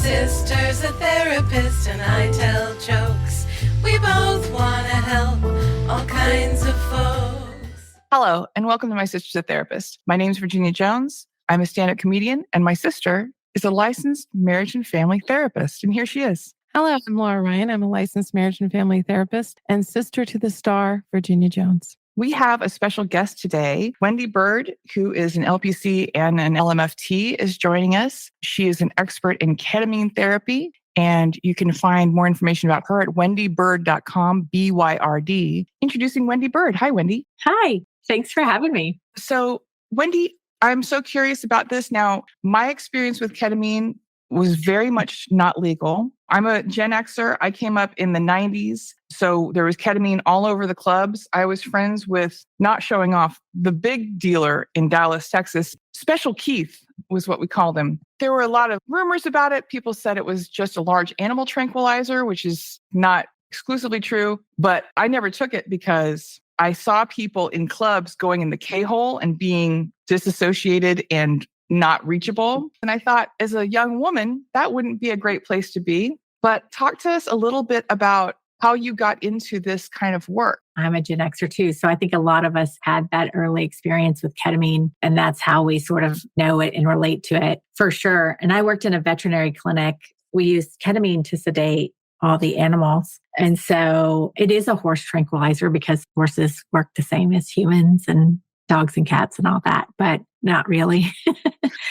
sister's a therapist and I tell jokes. We both want to help all kinds of folks. Hello, and welcome to My Sister's a Therapist. My name's Virginia Jones. I'm a stand-up comedian, and my sister is a licensed marriage and family therapist. And here she is. Hello, I'm Laura Ryan. I'm a licensed marriage and family therapist and sister to the star, Virginia Jones. We have a special guest today. Wendy Byrd, who is an LPC and an LMFT, is joining us. She is an expert in ketamine therapy, and you can find more information about her at wendybyrd.com, BYRD. Introducing Wendy Byrd. Hi, Wendy. Hi, thanks for having me. So, Wendy, I'm so curious about this. Now, my experience with ketamine was very much not legal. I'm a Gen Xer. I came up in the 90s. So there was ketamine all over the clubs. I was friends with, not showing off, the big dealer in Dallas, Texas. Special Keith was what we called him. There were a lot of rumors about it. People said it was just a large animal tranquilizer, which is not exclusively true. But I never took it because I saw people in clubs going in the K-hole and being disassociated and not reachable. And I thought, as a young woman, that wouldn't be a great place to be. But talk to us a little bit about how you got into this kind of work. I'm a Gen Xer too. So I think a lot of us had that early experience with ketamine, and that's how we sort of know it and relate to it for sure. And I worked in a veterinary clinic. We used ketamine to sedate all the animals. And so it is a horse tranquilizer because horses work the same as humans and dogs and cats and all that, but not really.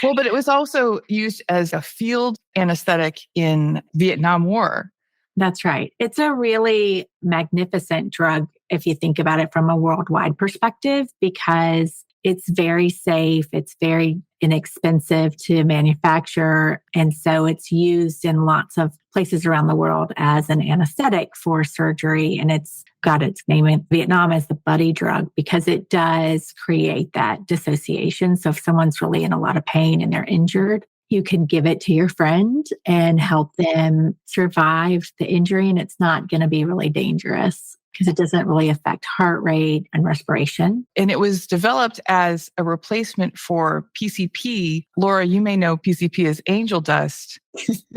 Well, but it was also used as a field anesthetic in Vietnam War. That's right. It's a really magnificent drug if you think about it from a worldwide perspective, because it's very safe. It's very inexpensive to manufacture. And so it's used in lots of places around the world as an anesthetic for surgery. And it's got its name in Vietnam as the buddy drug because it does create that dissociation. So if someone's really in a lot of pain and they're injured, you can give it to your friend and help them survive the injury. And it's not going to be really dangerous because it doesn't really affect heart rate and respiration. And it was developed as a replacement for PCP. Laura, you may know PCP as angel dust.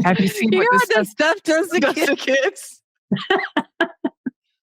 Have you seen what this stuff does to kids?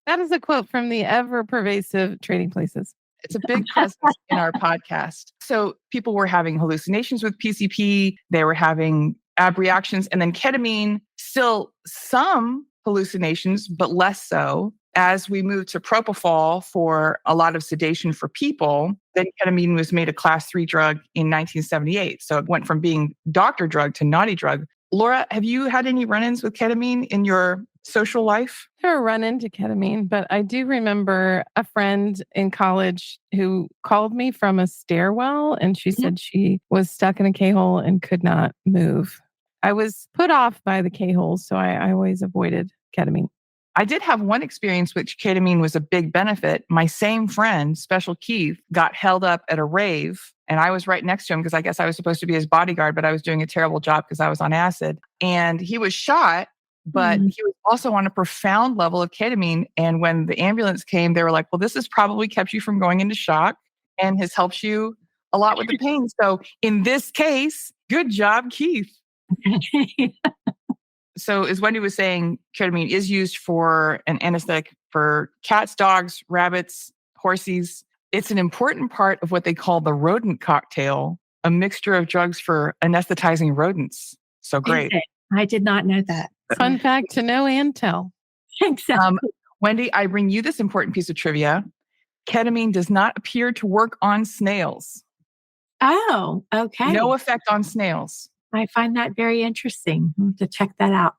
That is a quote from the ever pervasive Trading Places. It's a big presence in our podcast. So people were having hallucinations with PCP. They were having ab reactions. And then ketamine, still some hallucinations, but less so. As we moved to propofol for a lot of sedation for people, then ketamine was made a class 3 drug in 1978. So it went from being doctor drug to naughty drug. Laura, have you had any run-ins with ketamine in your social life? Never run into ketamine, but I do remember a friend in college who called me from a stairwell, and she said she was stuck in a K-hole and could not move. I was put off by the K-holes, so I always avoided ketamine. I did have one experience which ketamine was a big benefit. My same friend, Special Keith, got held up at a rave, and I was right next to him because I guess I was supposed to be his bodyguard, but I was doing a terrible job because I was on acid. And he was shot, but he was also on a profound level of ketamine. And when the ambulance came, they were like, well, this has probably kept you from going into shock and has helped you a lot with the pain. So in this case, good job, Keith. So as Wendy was saying, ketamine is used for an anesthetic for cats, dogs, rabbits, horses. It's an important part of what they call the rodent cocktail, a mixture of drugs for anesthetizing rodents. So great. I did not know that. Fun fact to know and tell. Exactly. Wendy, I bring you this important piece of trivia. Ketamine does not appear to work on snails. Oh, okay. No effect on snails. I find that very interesting. I'll have to check that out.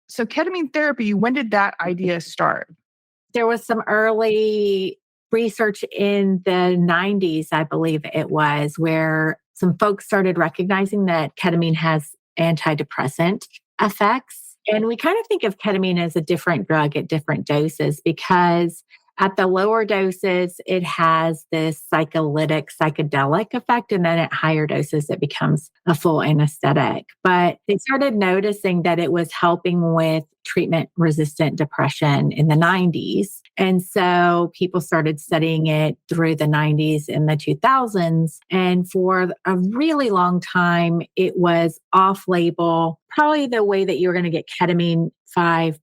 So ketamine therapy, when did that idea start? There was some early research in the 90s, I believe it was, where some folks started recognizing that ketamine has antidepressant effects. And we kind of think of ketamine as a different drug at different doses because at the lower doses, it has this psychedelic effect. And then at higher doses, it becomes a full anesthetic. But they started noticing that it was helping with treatment-resistant depression in the 90s. And so people started studying it through the 90s and the 2000s. And for a really long time, it was off-label. Probably the way that you were going to get ketamine 5+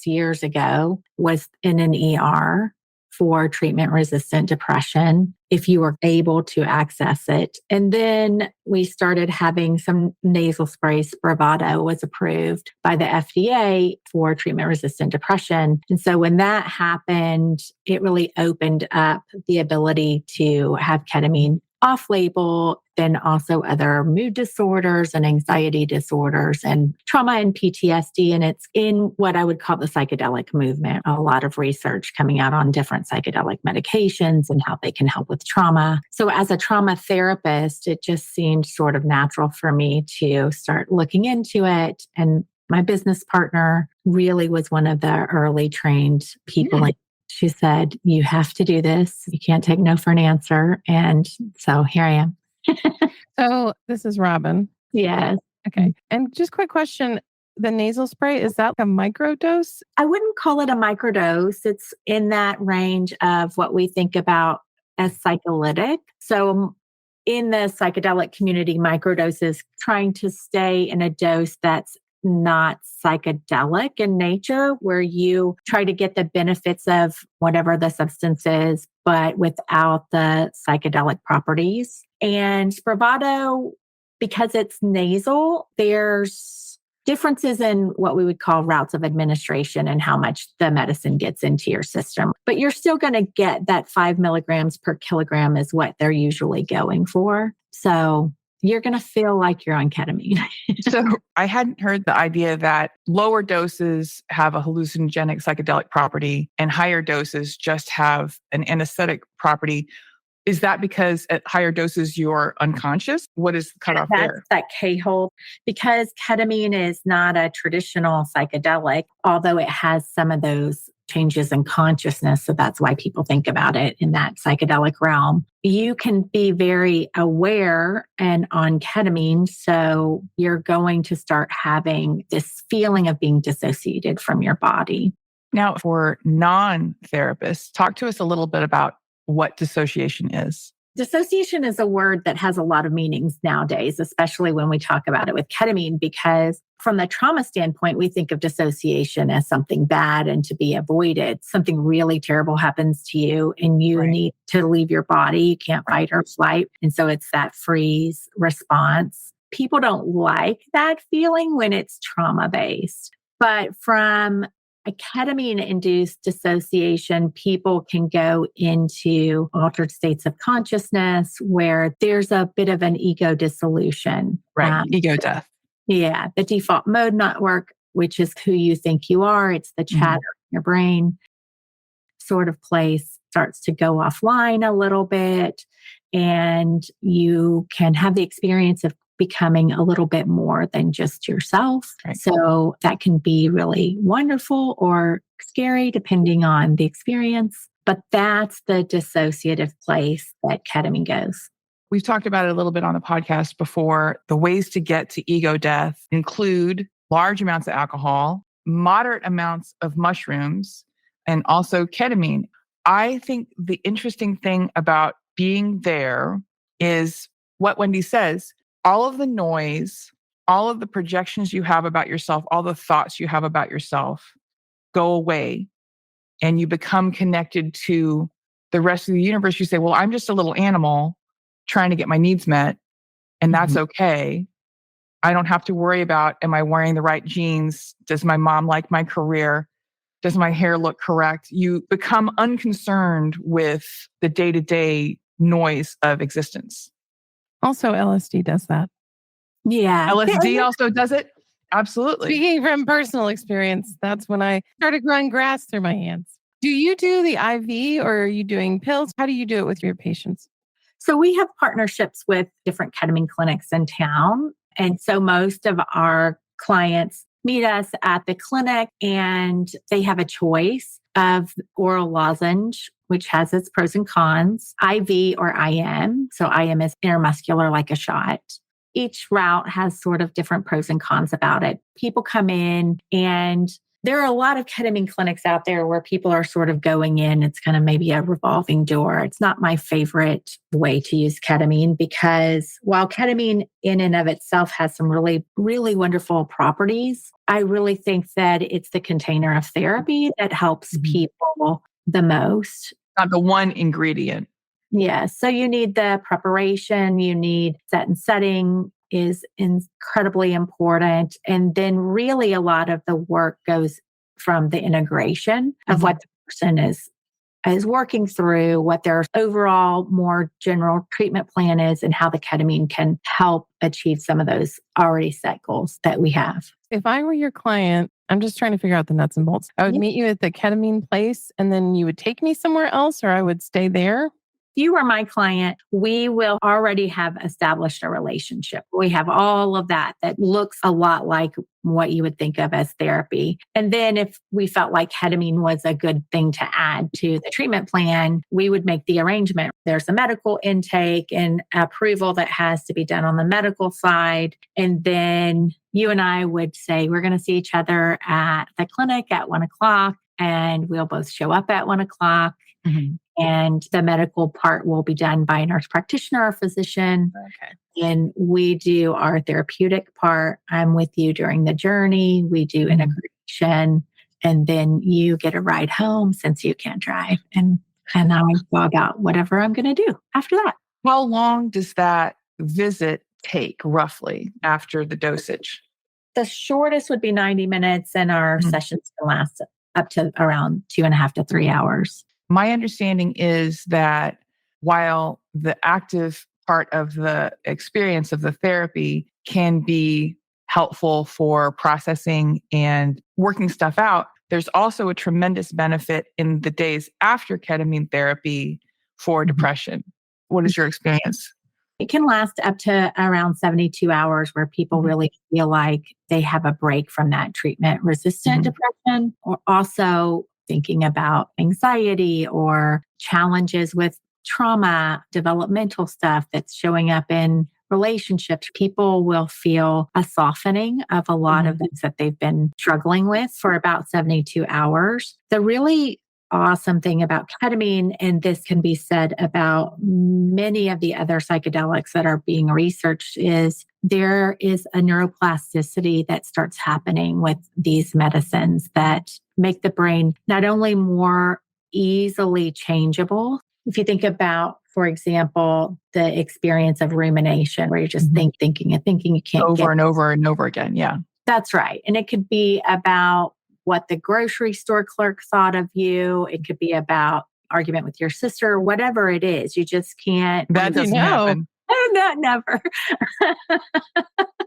years ago was in an ER for treatment-resistant depression, if you were able to access it. And then we started having some nasal sprays. Spravato was approved by the FDA for treatment-resistant depression. And so when that happened, it really opened up the ability to have ketamine off-label, then also other mood disorders and anxiety disorders and trauma and PTSD. And it's in what I would call the psychedelic movement. A lot of research coming out on different psychedelic medications and how they can help with trauma. So as a trauma therapist, it just seemed sort of natural for me to start looking into it. And my business partner really was one of the early trained people. She said, you have to do this. You can't take no for an answer. And so here I am. So this is Robin. Yes. Okay. And just quick question. The nasal spray, is that a microdose? I wouldn't call it a microdose. It's in that range of what we think about as psycholytic. So in the psychedelic community, microdose is trying to stay in a dose that's not psychedelic in nature, where you try to get the benefits of whatever the substance is, but without the psychedelic properties. And Spravato, because it's nasal, there's differences in what we would call routes of administration and how much the medicine gets into your system. But you're still going to get that 5 milligrams per kilogram is what they're usually going for. So you're going to feel like you're on ketamine. So I hadn't heard the idea that lower doses have a hallucinogenic psychedelic property and higher doses just have an anesthetic property. Is that because at higher doses you're unconscious? What is the cutoff there? That's that K-hole. Because ketamine is not a traditional psychedelic, although it has some of those changes in consciousness. So that's why people think about it in that psychedelic realm. You can be very aware and on ketamine. So you're going to start having this feeling of being dissociated from your body. Now, for non-therapists, talk to us a little bit about what dissociation is. Dissociation is a word that has a lot of meanings nowadays, especially when we talk about it with ketamine, because from the trauma standpoint, we think of dissociation as something bad and to be avoided. Something really terrible happens to you and you need to leave your body. You can't fight or flight. And so it's that freeze response. People don't like that feeling when it's trauma-based. But from a ketamine-induced dissociation, people can go into altered states of consciousness where there's a bit of an ego dissolution. Right. Ego death. Yeah. The default mode network, which is who you think you are. It's the chatter in your brain sort of place, starts to go offline a little bit. And you can have the experience of becoming a little bit more than just yourself. Right. So that can be really wonderful or scary depending on the experience. But that's the dissociative place that ketamine goes. We've talked about it a little bit on the podcast before. The ways to get to ego death include large amounts of alcohol, moderate amounts of mushrooms, and also ketamine. I think the interesting thing about being there is what Wendy says. All of the noise, all of the projections you have about yourself, all the thoughts you have about yourself go away and you become connected to the rest of the universe. You say, well, I'm just a little animal trying to get my needs met, and that's okay. I don't have to worry about, am I wearing the right jeans? Does my mom like my career? Does my hair look correct? You become unconcerned with the day-to-day noise of existence. Also, LSD does that. Yeah. LSD also does it? Absolutely. Speaking from personal experience, that's when I started growing grass through my hands. Do you do the IV or are you doing pills? How do you do it with your patients? So we have partnerships with different ketamine clinics in town. And so most of our clients meet us at the clinic and they have a choice of oral lozenge, which has its pros and cons, IV or IM. So IM is intramuscular, like a shot. Each route has sort of different pros and cons about it. People come in and There are a lot of ketamine clinics out there where people are sort of going in. It's kind of maybe a revolving door. It's not my favorite way to use ketamine because while ketamine in and of itself has some really, really wonderful properties, I really think that it's the container of therapy that helps people the most. Not the one ingredient. Yeah. So you need the preparation, you need set and setting is incredibly important. And then really a lot of the work goes from the integration of what the person is working through, what their overall more general treatment plan is, and how the ketamine can help achieve some of those already set goals that we have. If I were your client, I'm just trying to figure out the nuts and bolts. I would meet you at the ketamine place and then you would take me somewhere else or I would stay there. If you are my client, we will already have established a relationship. We have all of that looks a lot like what you would think of as therapy. And then if we felt like ketamine was a good thing to add to the treatment plan, we would make the arrangement. There's a medical intake and approval that has to be done on the medical side. And then you and I would say, we're going to see each other at the clinic at 1:00 and we'll both show up at 1:00. And the medical part will be done by a nurse practitioner or physician. Okay. And we do our therapeutic part. I'm with you during the journey. We do integration. And then you get a ride home since you can't drive. And I go about whatever I'm going to do after that. How long does that visit take roughly after the dosage? The shortest would be 90 minutes and our sessions can last up to around 2.5 to 3 hours. My understanding is that while the active part of the experience of the therapy can be helpful for processing and working stuff out, there's also a tremendous benefit in the days after ketamine therapy for depression. What is your experience? It can last up to around 72 hours where people really feel like they have a break from that treatment-resistant depression, or also thinking about anxiety or challenges with trauma, developmental stuff that's showing up in relationships. People will feel a softening of a lot of things that they've been struggling with for about 72 hours. The really awesome thing about ketamine, and this can be said about many of the other psychedelics that are being researched, is there is a neuroplasticity that starts happening with these medicines that make the brain not only more easily changeable. If you think about, for example, the experience of rumination, where you're just thinking and thinking, you can't over and over and over again. Yeah. That's right. And it could be about what the grocery store clerk thought of you. It could be about argument with your sister, whatever it is. You just can't. That doesn't happen. No, never.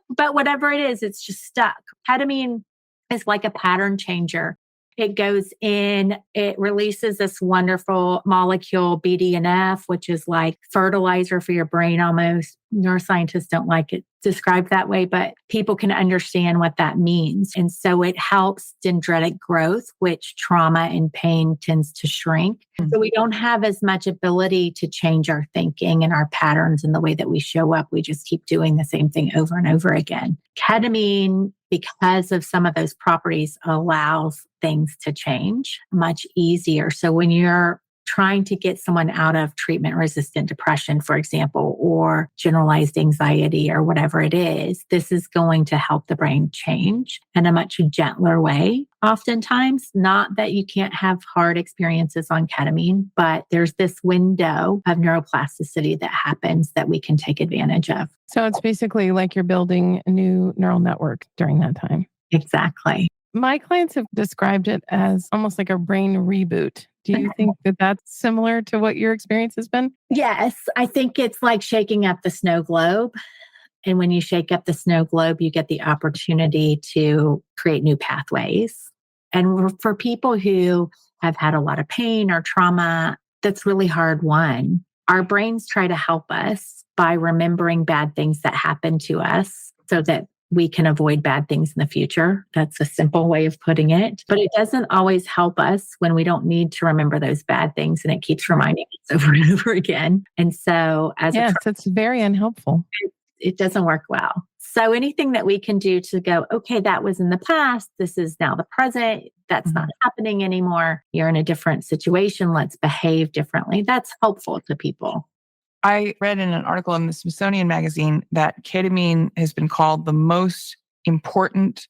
But whatever it is, it's just stuck. Ketamine is like a pattern changer. It goes in, it releases this wonderful molecule, BDNF, which is like fertilizer for your brain almost. Neuroscientists don't like it described that way, but people can understand what that means. And so it helps dendritic growth, which trauma and pain tends to shrink. So we don't have as much ability to change our thinking and our patterns and the way that we show up. We just keep doing the same thing over and over again. Ketamine, because of some of those properties, allows things to change much easier. So when you're trying to get someone out of treatment-resistant depression, for example, or generalized anxiety or whatever it is, this is going to help the brain change in a much gentler way. Oftentimes, not that you can't have hard experiences on ketamine, but there's this window of neuroplasticity that happens that we can take advantage of. So it's basically like you're building a new neural network during that time. Exactly. My clients have described it as almost like a brain reboot. Do you think that that's similar to what your experience has been? Yes, I think it's like shaking up the snow globe. And when you shake up the snow globe, you get the opportunity to create new pathways. And for people who have had a lot of pain or trauma, that's really hard won. Our brains try to help us by remembering bad things that happen to us so that we can avoid bad things in the future. That's a simple way of putting it. But it doesn't always help us when we don't need to remember those bad things. And it keeps reminding us over and over again. And so it's very unhelpful. it doesn't work well. So anything that we can do to go, okay, that was in the past. This is now the present. That's not happening anymore. You're in a different situation. Let's behave differently. That's helpful to people. I read in an article in the Smithsonian magazine that ketamine has been called the most important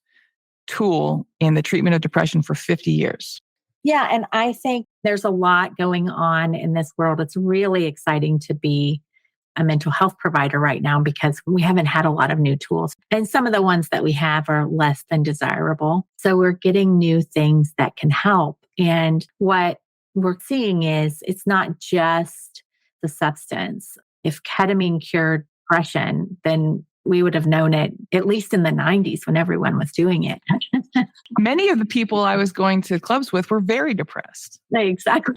tool in the treatment of depression for 50 years. Yeah. And I think there's a lot going on in this world. It's really exciting to be a mental health provider right now because we haven't had a lot of new tools. And some of the ones that we have are less than desirable. So we're getting new things that can help. And what we're seeing is it's not just the substance. If ketamine cured depression, then we would have known it at least in the 90s when everyone was doing it. Many of the people I was going to clubs with were very depressed. Exactly.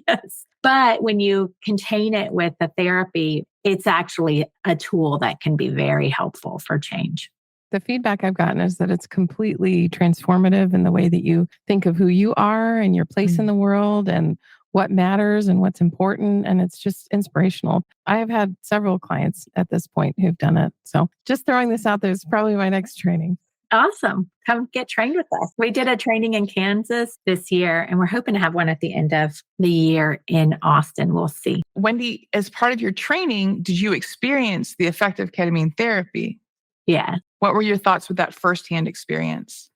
Yes. But when you contain it with the therapy, it's actually a tool that can be very helpful for change. The feedback I've gotten is that it's completely transformative in the way that you think of who you are and your place in the world and what matters and what's important. And it's just inspirational. I have had several clients at this point who've done it. So just throwing this out there is probably my next training. Awesome. Come get trained with us. We did a training in Kansas this year, and we're hoping to have one at the end of the year in Austin. We'll see. Wendy, as part of your training, did you experience the effect of ketamine therapy? Yeah. What were your thoughts with that firsthand experience?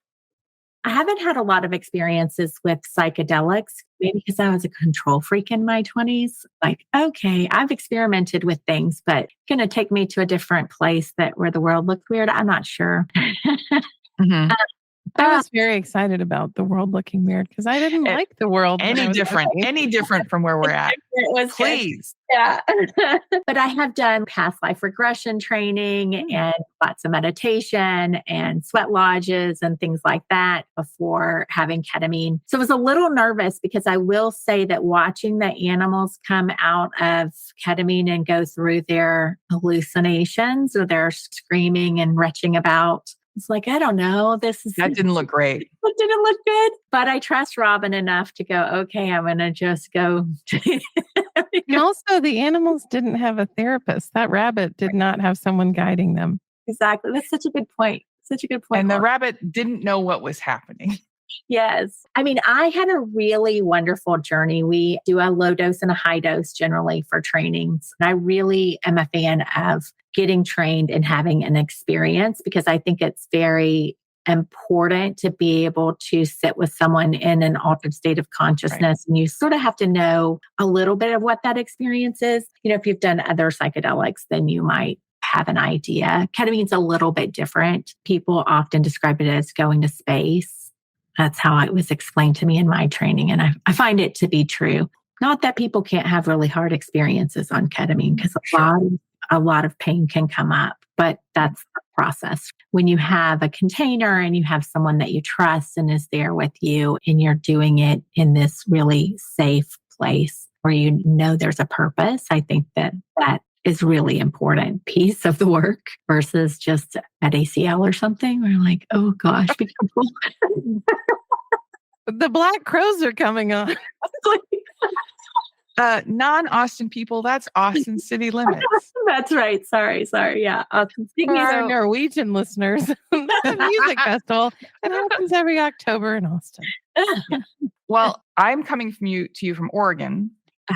I haven't had a lot of experiences with psychedelics, maybe because I was a control freak in my 20s. Like, okay, I've experimented with things, but going to take me to a different place where the world looked weird. I'm not sure. I was very excited about the world looking weird because I didn't like the world. Any different from where we're at. It was Please. Yeah. But I have done past life regression training and lots of meditation and sweat lodges and things like that before having ketamine. So I was a little nervous because I will say that watching the animals come out of ketamine and go through their hallucinations or their screaming and retching about, it's like, I don't know. That didn't look great. It didn't look good. But I trust Robin enough to go, okay, I'm going to just go. And also, the animals didn't have a therapist. That rabbit did not have someone guiding them. Exactly. That's such a good point. Such a good point. And the rabbit didn't know what was happening. Yes. I mean, I had a really wonderful journey. We do a low dose and a high dose generally for trainings. And I really am a fan of getting trained and having an experience because I think it's very important to be able to sit with someone in an altered state of consciousness. Right. And you sort of have to know a little bit of what that experience is. You know, if you've done other psychedelics, then you might have an idea. Ketamine's a little bit different. People often describe it as going to space. That's how it was explained to me in my training. And I find it to be true. Not that people can't have really hard experiences on ketamine because a lot of pain can come up, but that's the process. When you have a container and you have someone that you trust and is there with you and you're doing it in this really safe place where you know there's a purpose, I think that is really important piece of the work versus just at ACL or something. We're like, oh gosh, be careful. The black crows are coming on. Non-Austin people, that's Austin city limits. That's right. Sorry. Yeah. For our Norwegian listeners, that's a music festival that happens every October in Austin. Well, I'm coming to you from Oregon,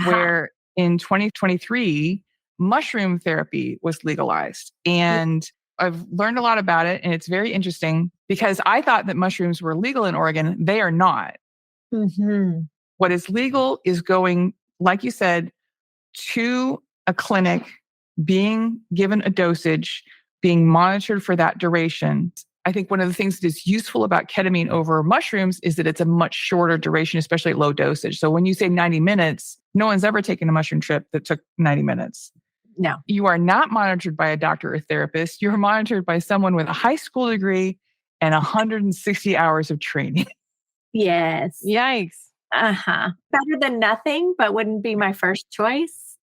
where in 2023, mushroom therapy was legalized. And I've learned a lot about it. And it's very interesting because I thought that mushrooms were legal in Oregon. They are not. Mm-hmm. What is legal is going, like you said, to a clinic, being given a dosage, being monitored for that duration. I think one of the things that is useful about ketamine over mushrooms is that it's a much shorter duration, especially at low dosage. So when you say 90 minutes, no one's ever taken a mushroom trip that took 90 minutes. No. You are not monitored by a doctor or therapist. You're monitored by someone with a high school degree and 160 hours of training. Yes. Yikes. Better than nothing, but wouldn't be my first choice.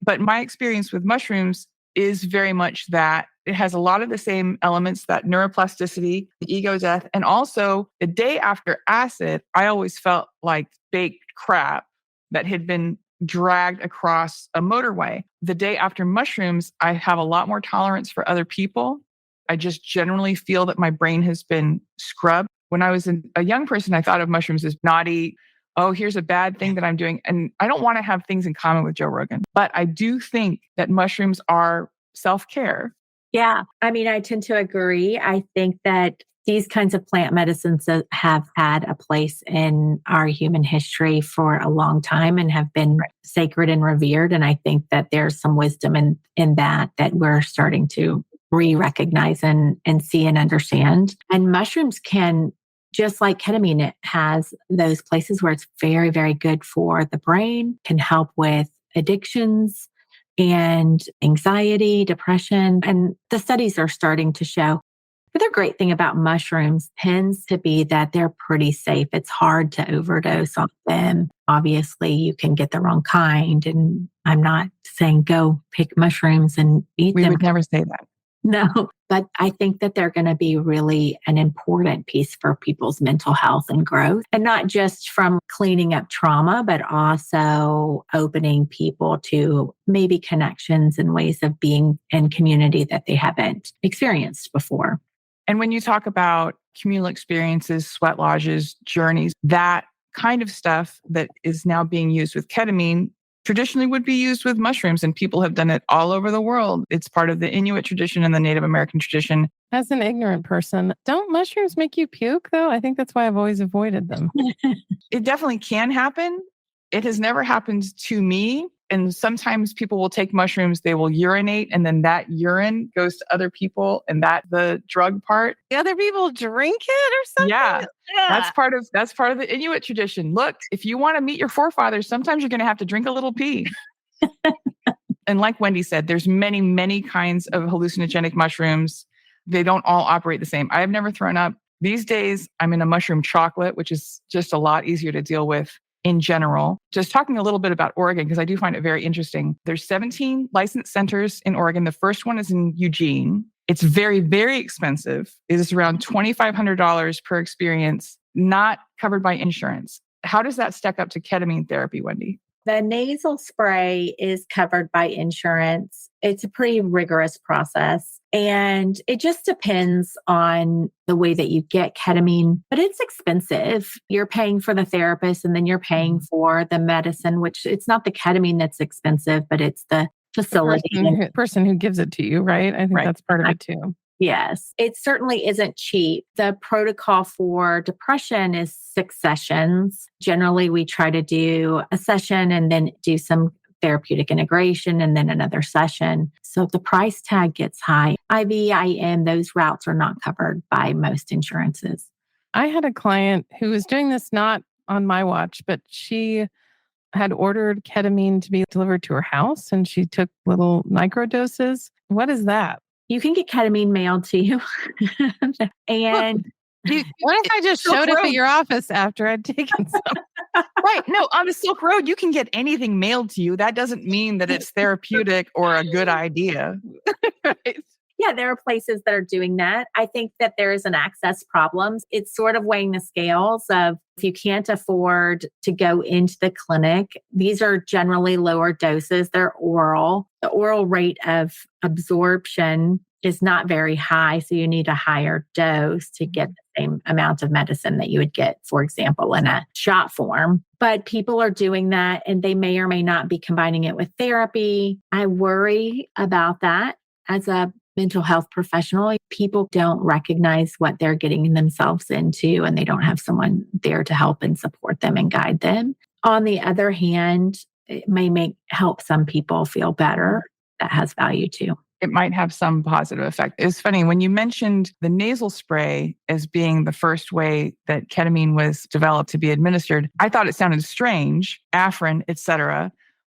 But my experience with mushrooms is very much that it has a lot of the same elements, that neuroplasticity, the ego death, and also the day after acid, I always felt like baked crap that had been dragged across a motorway. The day after mushrooms, I have a lot more tolerance for other people. I just generally feel that my brain has been scrubbed. When I was a young person, I thought of mushrooms as naughty. Oh, here's a bad thing that I'm doing. And I don't want to have things in common with Joe Rogan, but I do think that mushrooms are self-care. Yeah. I mean, I tend to agree. I think that these kinds of plant medicines have had a place in our human history for a long time and have been sacred and revered. And I think that there's some wisdom in that we're starting to re-recognize and see and understand. And mushrooms can, just like ketamine, it has those places where it's very, very good for the brain, can help with addictions and anxiety, depression. And the studies are starting to show. The other great thing about mushrooms tends to be that they're pretty safe. It's hard to overdose on them. Obviously, you can get the wrong kind. And I'm not saying go pick mushrooms and eat them. We would never say that. No, but I think that they're going to be really an important piece for people's mental health and growth. And not just from cleaning up trauma, but also opening people to maybe connections and ways of being in community that they haven't experienced before. And when you talk about communal experiences, sweat lodges, journeys, that kind of stuff that is now being used with ketamine traditionally would be used with mushrooms, and people have done it all over the world. It's part of the Inuit tradition and the Native American tradition. As an ignorant person, don't mushrooms make you puke though? I think that's why I've always avoided them. It definitely can happen. It has never happened to me. And sometimes people will take mushrooms, they will urinate, and then that urine goes to other people, and that the drug part. The other people drink it or something? Yeah. That's part of the Inuit tradition. Look, if you want to meet your forefathers, sometimes you're going to have to drink a little pee. And like Wendy said, there's many, many kinds of hallucinogenic mushrooms. They don't all operate the same. I have never thrown up. These days, I'm in a mushroom chocolate, which is just a lot easier to deal with in general. Just talking a little bit about Oregon, because I do find it very interesting. There's 17 licensed centers in Oregon. The first one is in Eugene. It's very, very expensive. It is around $2,500 per experience, not covered by insurance. How does that stack up to ketamine therapy, Wendy? The nasal spray is covered by insurance. It's a pretty rigorous process. And it just depends on the way that you get ketamine, but it's expensive. You're paying for the therapist and then you're paying for the medicine, which it's not the ketamine that's expensive, but it's the facility. The person who gives it to you, right? I think that's part of it too. Yes, it certainly isn't cheap. The protocol for depression is 6 sessions. Generally, we try to do a session and then do some therapeutic integration and then another session. So the price tag gets high. IV, IM, those routes are not covered by most insurances. I had a client who was doing this not on my watch, but she had ordered ketamine to be delivered to her house and she took little microdoses. What is that? You can get ketamine mailed to you. And what if I just showed up at your office after I'd taken some? Right. No, on the Silk Road, you can get anything mailed to you. That doesn't mean that it's therapeutic or a good idea. Right. Yeah, there are places that are doing that. I think that there is an access problem. It's sort of weighing the scales of if you can't afford to go into the clinic, these are generally lower doses. They're oral. The oral rate of absorption is not very high. So you need a higher dose to get the same amount of medicine that you would get, for example, in a shot form. But people are doing that and they may or may not be combining it with therapy. I worry about that as a mental health professional. People don't recognize what they're getting themselves into and they don't have someone there to help and support them and guide them. On the other hand, it may help some people feel better. That has value too. It might have some positive effect. It's funny, when you mentioned the nasal spray as being the first way that ketamine was developed to be administered, I thought it sounded strange, Afrin, etc.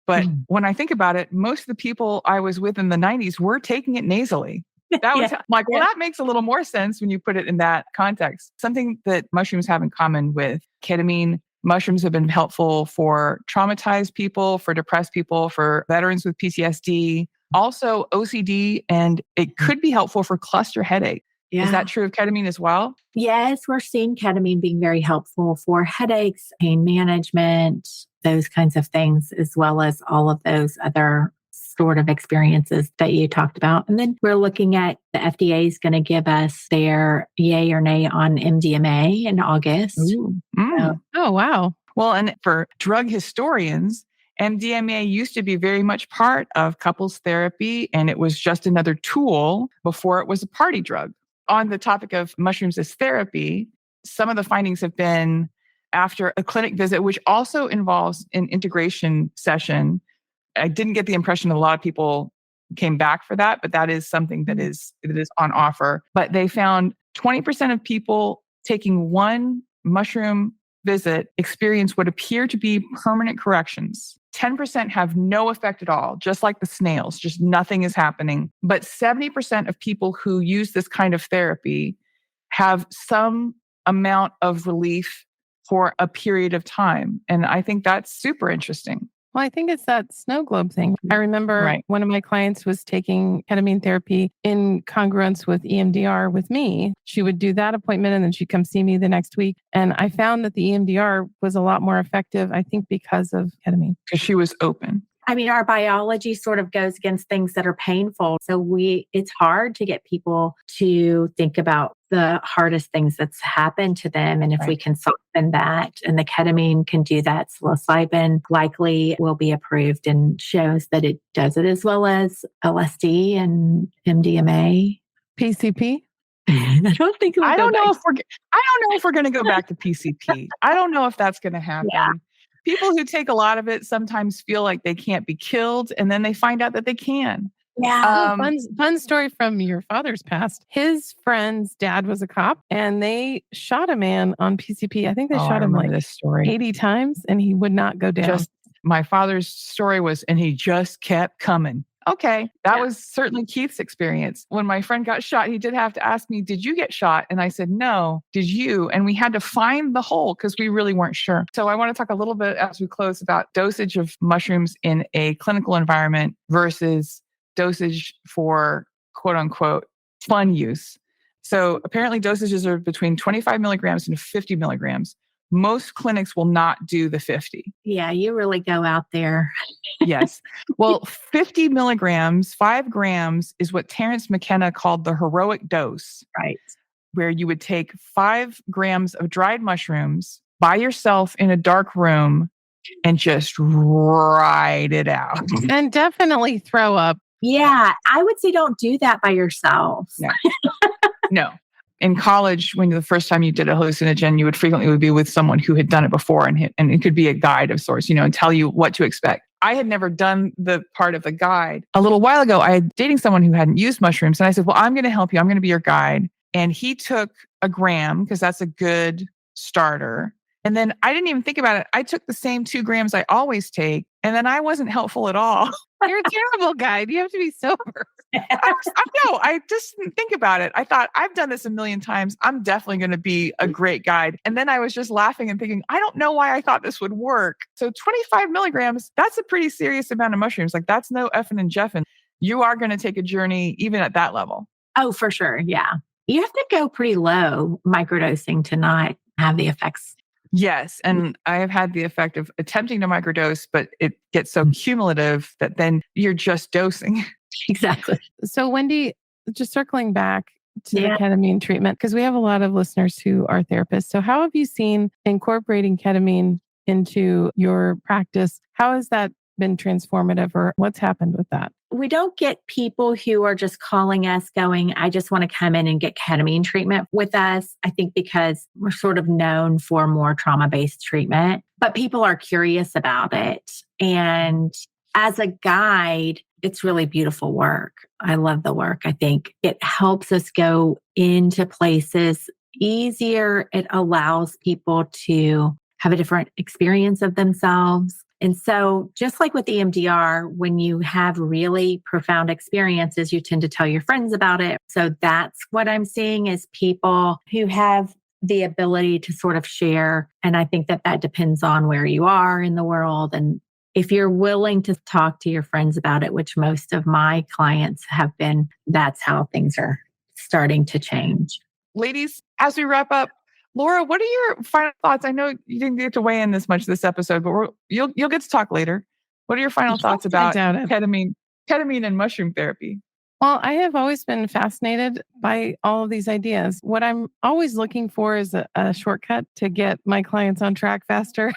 But when I think about it, most of the people I was with in the 90s were taking it nasally. That was like, well, that makes a little more sense when you put it in that context. Something that mushrooms have in common with ketamine, mushrooms have been helpful for traumatized people, for depressed people, for veterans with PTSD, also OCD, and it could be helpful for cluster headache. Yeah. Is that true of ketamine as well? Yes, we're seeing ketamine being very helpful for headaches, pain management, those kinds of things, as well as all of those other sort of experiences that you talked about. And then we're looking at the FDA is going to give us their yay or nay on MDMA in August. Ooh. Mm. Oh, wow. Well, and for drug historians, MDMA used to be very much part of couples therapy, and it was just another tool before it was a party drug. On the topic of mushrooms as therapy, some of the findings have been after a clinic visit, which also involves an integration session. I didn't get the impression that a lot of people came back for that, but that is something that is on offer. But they found 20% of people taking one mushroom visit experience what appear to be permanent corrections. 10% have no effect at all, just like the snails, just nothing is happening. But 70% of people who use this kind of therapy have some amount of relief for a period of time. And I think that's super interesting. Well, I think it's that snow globe thing. I remember one of my clients was taking ketamine therapy in congruence with EMDR with me. She would do that appointment and then she'd come see me the next week. And I found that the EMDR was a lot more effective, I think, because of ketamine. Because she was open. I mean, our biology sort of goes against things that are painful. So it's hard to get people to think about the hardest things that's happened to them. And if we can soften that, and the ketamine can do that, psilocybin likely will be approved and shows that it does it, as well as LSD and MDMA. PCP? I don't think I don't know if we're going to go back to PCP. I don't know if that's going to happen. Yeah. People who take a lot of it sometimes feel like they can't be killed, and then they find out that they can. Yeah. Fun story from your father's past. His friend's dad was a cop, and they shot a man on PCP. I think they shot him like 80 times, and he would not go down. My father's story was, and he just kept coming. Okay. That was certainly Keith's experience. When my friend got shot, he did have to ask me, did you get shot? And I said, no. Did you? And we had to find the hole because we really weren't sure. So I want to talk a little bit as we close about dosage of mushrooms in a clinical environment versus dosage for quote unquote fun use. So apparently dosages are between 25 milligrams and 50 milligrams. Most clinics will not do the 50. Yeah, you really go out there. Yes. Well, 50 milligrams, 5 grams is what Terence McKenna called the heroic dose. Right. Where you would take 5 grams of dried mushrooms by yourself in a dark room and just ride it out. And definitely throw up. Yeah, I would say don't do that by yourself. No. In college, when the first time you did a hallucinogen, you would frequently be with someone who had done it before, and it could be a guide of sorts, and tell you what to expect. I had never done the part of the guide. A little while ago, I was dating someone who hadn't used mushrooms, and I said, well, I'm going to help you. I'm going to be your guide. And he took a gram because that's a good starter. And then I didn't even think about it. I took the same 2 grams I always take, and then I wasn't helpful at all. You're a terrible guide. You have to be sober. I just didn't think about it. I thought, I've done this a million times. I'm definitely going to be a great guide. And then I was just laughing and thinking, I don't know why I thought this would work. So 25 milligrams, that's a pretty serious amount of mushrooms. Like that's no effing and jeffing. You are going to take a journey even at that level. Oh, for sure. Yeah. You have to go pretty low microdosing to not have the effects. Yes. And I have had the effect of attempting to microdose, but it gets so cumulative that then you're just dosing. Exactly. So Wendy, just circling back to the ketamine treatment, because we have a lot of listeners who are therapists. So how have you seen incorporating ketamine into your practice? How has that been transformative, or what's happened with that? We don't get people who are just calling us going, I just want to come in and get ketamine treatment with us. I think because we're sort of known for more trauma-based treatment, but people are curious about it. And as a guide, it's really beautiful work. I love the work. I think it helps us go into places easier. It allows people to have a different experience of themselves. And so just like with EMDR, when you have really profound experiences, you tend to tell your friends about it. So that's what I'm seeing is people who have the ability to sort of share. And I think that depends on where you are in the world. And if you're willing to talk to your friends about it, which most of my clients have been, that's how things are starting to change. Ladies, as we wrap up, Laura, what are your final thoughts? I know you didn't get to weigh in this much this episode, but you'll get to talk later. What are your final thoughts about ketamine and mushroom therapy? Well, I have always been fascinated by all of these ideas. What I'm always looking for is a shortcut to get my clients on track faster.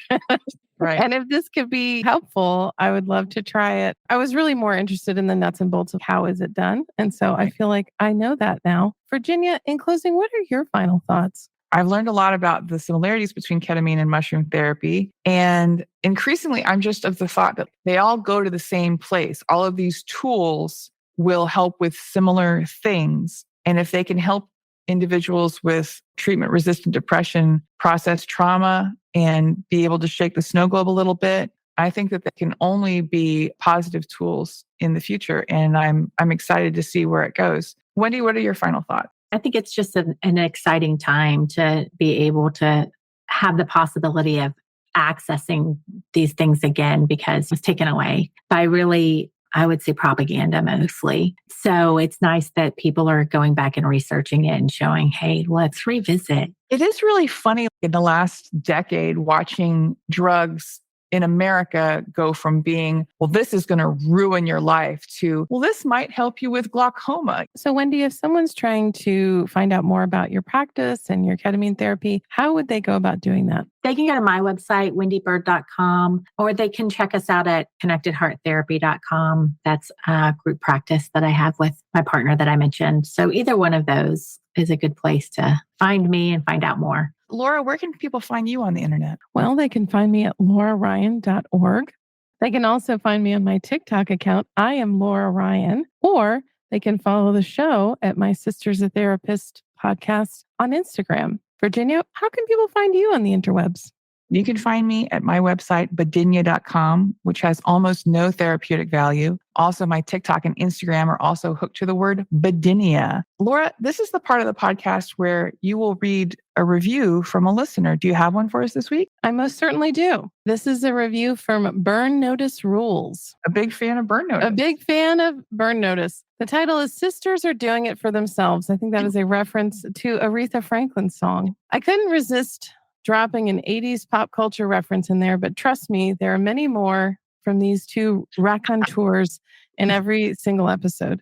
Right. And if this could be helpful, I would love to try it. I was really more interested in the nuts and bolts of how is it done. And so I feel like I know that now. Virginia, in closing, what are your final thoughts? I've learned a lot about the similarities between ketamine and mushroom therapy. And increasingly, I'm just of the thought that they all go to the same place. All of these tools will help with similar things. And if they can help individuals with treatment-resistant depression process trauma and be able to shake the snow globe a little bit, I think that they can only be positive tools in the future. And I'm excited to see where it goes. Wendy, what are your final thoughts? I think it's just an exciting time to be able to have the possibility of accessing these things again, because it was taken away by really, I would say, propaganda mostly. So it's nice that people are going back and researching it and showing, hey, let's revisit. It is really funny in the last decade watching drugs in America go from being, well, this is going to ruin your life to, well, this might help you with glaucoma. So, Wendy, if someone's trying to find out more about your practice and your ketamine therapy, how would they go about doing that? They can go to my website, wendybyrd.com, or they can check us out at connectedhearttherapy.com. That's a group practice that I have with my partner that I mentioned. So either one of those is a good place to find me and find out more. Laura, where can people find you on the internet? Well, they can find me at lauraryan.org. They can also find me on my TikTok account, I am Laura Ryan, or they can follow the show at My Sister's a Therapist podcast on Instagram. Virginia, how can people find you on the interwebs? You can find me at my website, badinya.com, which has almost no therapeutic value. Also, my TikTok and Instagram are also hooked to the word Badinya. Laura, this is the part of the podcast where you will read a review from a listener. Do you have one for us this week? I most certainly do. This is a review from Burn Notice Rules. A big fan of Burn Notice. A big fan of Burn Notice. The title is Sisters Are Doing It for Themselves. I think that is a reference to Aretha Franklin's song. I couldn't resist dropping an 80s pop culture reference in there, but trust me, there are many more from these two raconteurs in every single episode.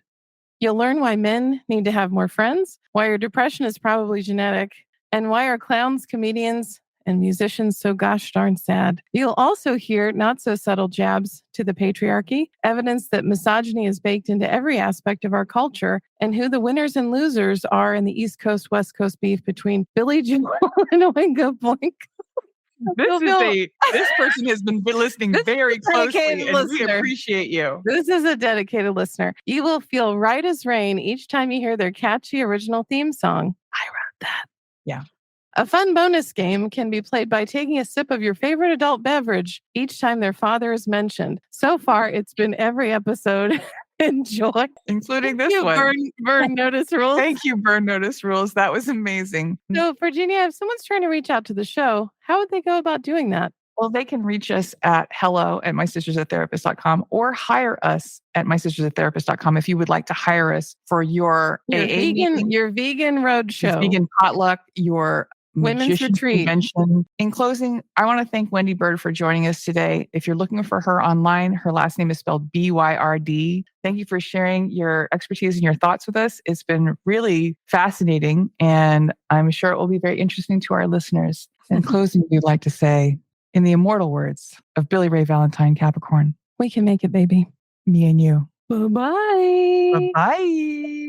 You'll learn why men need to have more friends, why your depression is probably genetic, and why are clowns, comedians, and musicians so gosh darn sad. You'll also hear not so subtle jabs to the patriarchy, evidence that misogyny is baked into every aspect of our culture, and who the winners and losers are in the East Coast, West Coast beef between Billy Joel and Oingo Boink. This person has been listening very closely, and we appreciate you. This is a dedicated listener. You will feel right as rain each time you hear their catchy original theme song. I wrote that. Yeah. A fun bonus game can be played by taking a sip of your favorite adult beverage each time their father is mentioned. So far, it's been every episode. Enjoy. Including this one. Burn Notice Rules. Thank you, Burn Notice Rules. That was amazing. So, Virginia, if someone's trying to reach out to the show, how would they go about doing that? Well, they can reach us at hello@mysistersatherapist.com or hire us at mysistersatherapist.com if you would like to hire us for your vegan roadshow, vegan potluck, your women's retreat. Convention. In closing, I want to thank Wendy Byrd for joining us today. If you're looking for her online, her last name is spelled Byrd. Thank you for sharing your expertise and your thoughts with us. It's been really fascinating, and I'm sure it will be very interesting to our listeners. In closing, we'd like to say, in the immortal words of Billy Ray Valentine Capricorn, we can make it, baby. Me and you. Bye-bye. Bye-bye.